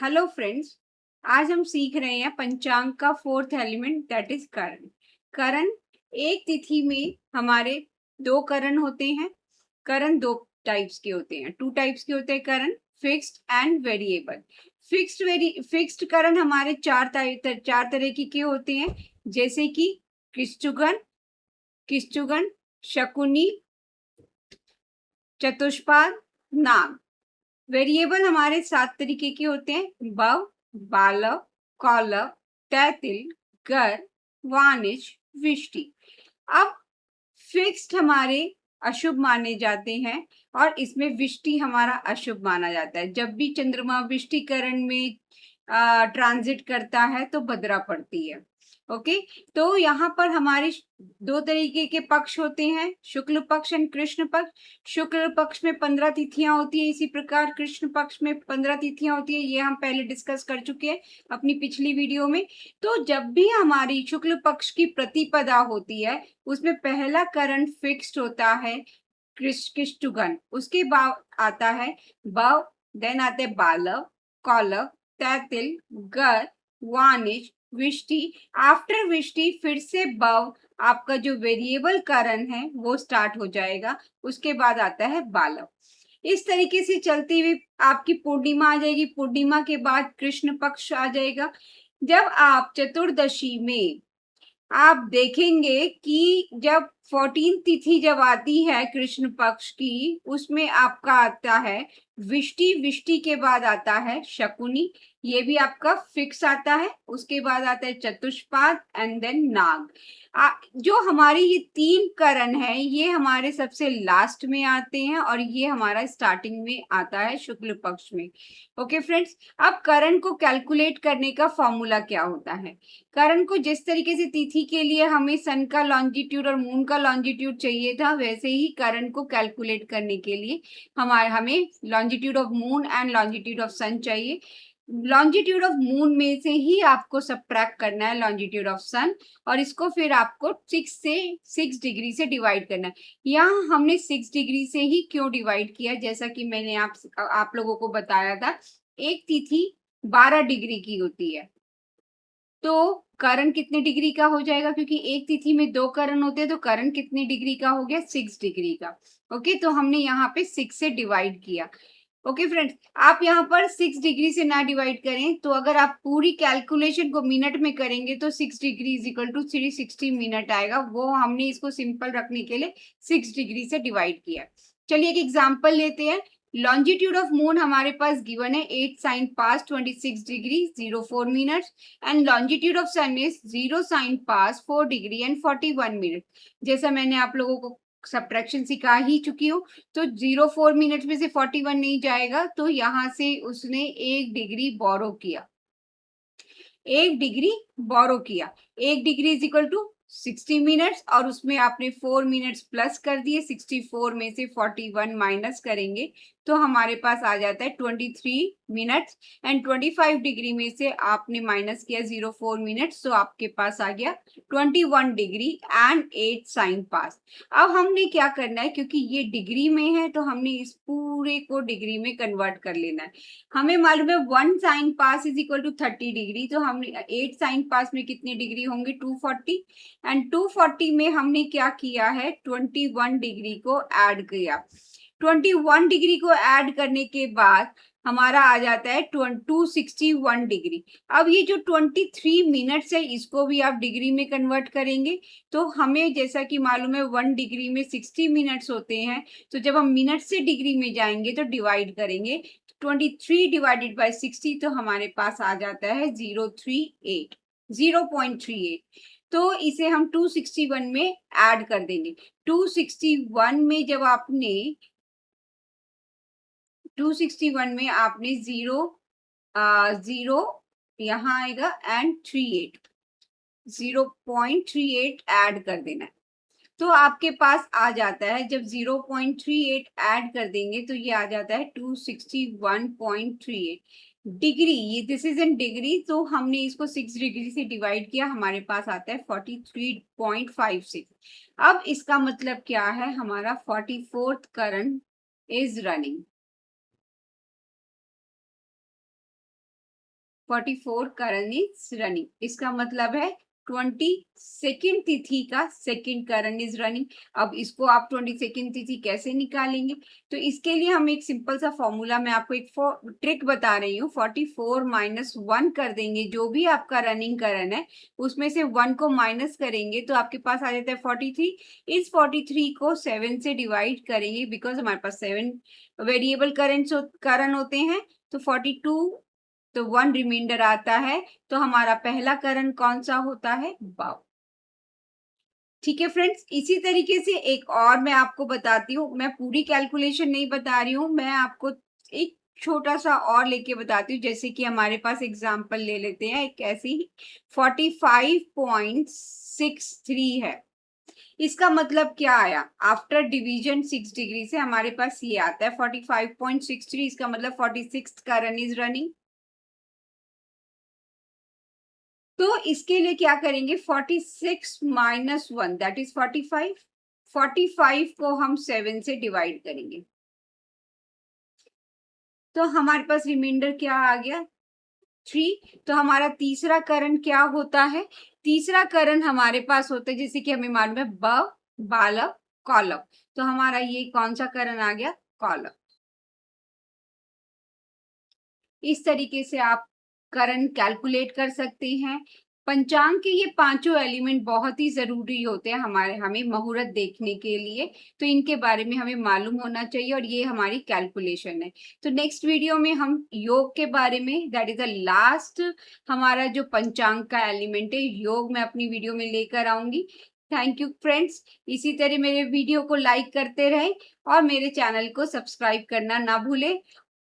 Hello friends. आज हम सीख रहे हैं पंचांग का फोर्थ एलिमेंट दैट इज करण। करण, एक तिथि में हमारे दो करण होते हैं। करण दो टाइप्स के होते हैं, टू टाइप्स के होते हैं करण, फिक्स्ड एंड वेरिएबल। फिक्स्ड करण हमारे चार तरह के होते हैं, जैसे कि कृष्टुगन, किष्टुगन, शकुनी, चतुष्पाद, नाग। वेरिएबल हमारे 7 तरीके के होते हैं, बव, बालव, कौलव, तैतिल, गर, वानिश, विष्टि। अब फिक्स्ड हमारे अशुभ माने जाते हैं और इसमें विष्टि हमारा अशुभ माना जाता है। जब भी चंद्रमा विष्टिकरण में ट्रांजिट करता है तो बदरा पड़ती है। ओके, तो यहाँ पर हमारे दो तरीके के पक्ष होते हैं, शुक्ल पक्ष एंड कृष्ण पक्ष। शुक्ल पक्ष में 15 तिथियां होती है, इसी प्रकार कृष्ण पक्ष में 15 तिथियां होती है। ये हम पहले डिस्कस कर चुके हैं अपनी पिछली वीडियो में। तो जब भी हमारी शुक्ल पक्ष की प्रतिपदा होती है उसमें पहला करण फिक्स्ड होता है, किष्टुगन। उसके बाद आता है बव, देन आते बालव, कौलव, तैतिल, गर, वानिश, विष्टि। आफ्टर विष्टि फिर से बव, आपका जो वेरिएबल करण है वो स्टार्ट हो जाएगा। उसके बाद आता है बालव। इस तरीके से चलती हुई आपकी पूर्णिमा आ जाएगी। पूर्णिमा के बाद कृष्ण पक्ष आ जाएगा। जब आप चतुर्दशी में आप देखेंगे कि जब 14 तिथि जब आती है कृष्ण पक्ष की, उसमें आपका आता है विष्टि। विष्टि के बाद आता है शकुनी, ये भी आपका फिक्स आता है। उसके बाद आता है चतुष्पाद एंड देन नाग। जो हमारी ये 3 करण है ये हमारे सबसे लास्ट में आते हैं और ये हमारा स्टार्टिंग में आता है शुक्ल पक्ष में। ओके फ्रेंड्स, अब करण को कैलकुलेट करने का फॉर्मूला क्या होता है। करण को जिस तरीके से तिथि के लिए हमें सन का लॉन्जिट्यूड और मून का लॉन्जिट्यूड चाहिए था, वैसे ही करण को कैलकुलेट करने के लिए हमें longitude of moon and longitude of sun चाहिए। लॉन्जिट्यूड ऑफ मून में से ही आपको सबट्रैक्ट करना है लॉन्जिट्यूड ऑफ सन, और इसको फिर आपको 6 डिग्री से डिवाइड करना है। यहाँ हमने 6 डिग्री से ही क्यों डिवाइड किया, जैसा कि मैंने आप लोगों को बताया था, एक तिथि 12 डिग्री की होती है। तो करण कितने डिग्री का हो जाएगा, क्योंकि एक तिथि में 2 करण होते हैं, तो करण कितने डिग्री का हो गया, 6 डिग्री का। ओके, तो हमने यहाँ पे 6 से डिवाइड किया। ओके फ्रेंड्स, आप यहाँ पर 6 डिग्री से ना डिवाइड करें, तो अगर आप पूरी कैलकुलेशन को मिनट में करेंगे तो 6 degree is equal to 360 minute आएगा। वो हमने इसको सिंपल रखने के लिए 6 डिग्री से डिवाइड किया। चलिए एक एग्जांपल लेते हैं। लॉन्जिट्यूड ऑफ मून हमारे पास गिवन है 8 साइन पास 26 degree 04 minute and longitude of sun is 0 sine पास 4 डिग्री एंड 41 मिनट। जैसा मैंने आप लोगों को सब्ट्रैक्शन सिखा ही चुकी हूँ, तो 04 मिनट में से 41 नहीं जाएगा, तो यहाँ से उसने 1 डिग्री बोरो किया। 1 डिग्री बोरो किया। 1 degree is equal to 60 minutes, और उसमें आपने 4 मिनट्स प्लस कर दिए। 64 में से 41 माइनस करेंगे तो हमारे पास आ जाता है 23 मिनट्स, एंड 25 डिग्री में से आपने माइनस किया 04 मिनट्स, तो आपके पास आ गया 21 डिग्री एंड 8 साइन पास। अब हमने क्या करना है, क्योंकि ये डिग्री में है तो हमने इस पूरे को डिग्री में कन्वर्ट कर लेना है। हमें मालूम है 1 साइन पास इज इक्वल टू 30 डिग्री, तो हमने 8 साइन पास में कितने डिग्री होंगे, 240, एंड 240 में हमने क्या किया है, 21 डिग्री को ऐड किया। 21 डिग्री को ऐड करने के बाद हमारा आ जाता है 261 डिग्री। अब ये जो 23 मिनट्स है इसको भी आप डिग्री में कन्वर्ट करेंगे, तो हमें जैसा कि मालूम है 1 डिग्री में 60 मिनट्स होते हैं, तो जब हम मिनट से डिग्री में जाएंगे तो डिवाइड करेंगे। 23 डिवाइडेड बाय 60, तो हमारे पास आ जाता है 0.38। तो इसे हम 261 में ऐड कर देंगे। 261 में जब आपने 261 में आपने जीरो यहाँ आएगा एंड 38, 0.38 ऐड कर देना है, तो आपके पास आ जाता है, जब 0.38 ऐड कर देंगे तो ये आ जाता है 261.38 डिग्री। ये दिस इज इन डिग्री, तो हमने इसको 6 डिग्री से डिवाइड किया, हमारे पास आता है 43.56। अब इसका मतलब क्या है, हमारा 44th current is running. 44 Karan is running. इसका मतलब है 22nd तिथि का सेकंड करण इज रनिंग। अब इसको आप 22nd तिथि कैसे निकालेंगे? तो इसके लिए हम एक सिंपल सा फॉर्मूला, मैं आपको एक ट्रिक बता रही हूँ। 44 माइनस 1 कर देंगे, जो भी आपका रनिंग करण है उसमें से 1 को माइनस करेंगे तो आपके पास आ जाता है 43। इस 43 को 7 से डिवाइड करेंगे, बिकॉज हमारे पास 7 वेरिएबल करण होते हैं। तो 42, तो 1 रिमाइंडर आता है। तो हमारा पहला करण कौन सा होता है? बाव। ठीक है फ्रेंड्स, इसी तरीके से एक और मैं आपको बताती हूँ। मैं पूरी कैलकुलेशन नहीं बता रही हूँ, मैं आपको एक छोटा सा और लेके बताती हूँ। जैसे कि हमारे पास एग्जांपल ले लेते हैं, एक ऐसी 45.63 है। इसका मतलब क्या आया? आफ्टर डिवीजन 6 डिग्री से हमारे पास ये आता है 45.63। इसका मतलब 46th करण इज रनिंग। तो इसके लिए क्या करेंगे? 46 माइनस 1 दैट इज 45। 45 को हम 7 से डिवाइड करेंगे तो हमारे पास रिमाइंडर क्या आ गया? 3। तो हमारा तीसरा करण क्या होता है? तीसरा करण हमारे पास होता है, जैसे कि हमें मालूम है, ब, बालव, कौलव। तो हमारा ये कौन सा करण आ गया? कौलव। इस तरीके से आप करंट कैलकुलेट कर सकते हैं। पंचांग के ये पांचों एलिमेंट बहुत ही जरूरी होते हैं हमें मुहूर्त देखने के लिए। तो इनके बारे में हमें मालूम होना चाहिए और ये हमारी कैलकुलेशन है। तो नेक्स्ट वीडियो में हम योग के बारे में, दैट इज द लास्ट हमारा जो पंचांग का एलिमेंट है, योग मैं अपनी वीडियो में लेकर आऊंगी। Thank you friends. इसी तरह मेरे वीडियो को लाइक करते रहें और मेरे चैनल को सब्सक्राइब करना ना भूलें।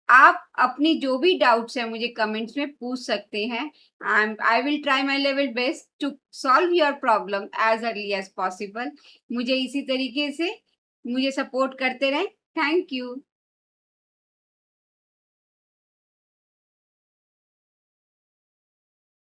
आप अपनी जो भी डाउट्स है मुझे कमेंट्स में पूछ सकते हैं। I will try my level best to solve your problem as early as possible. मुझे इसी तरीके से मुझे सपोर्ट करते रहें। Thank you.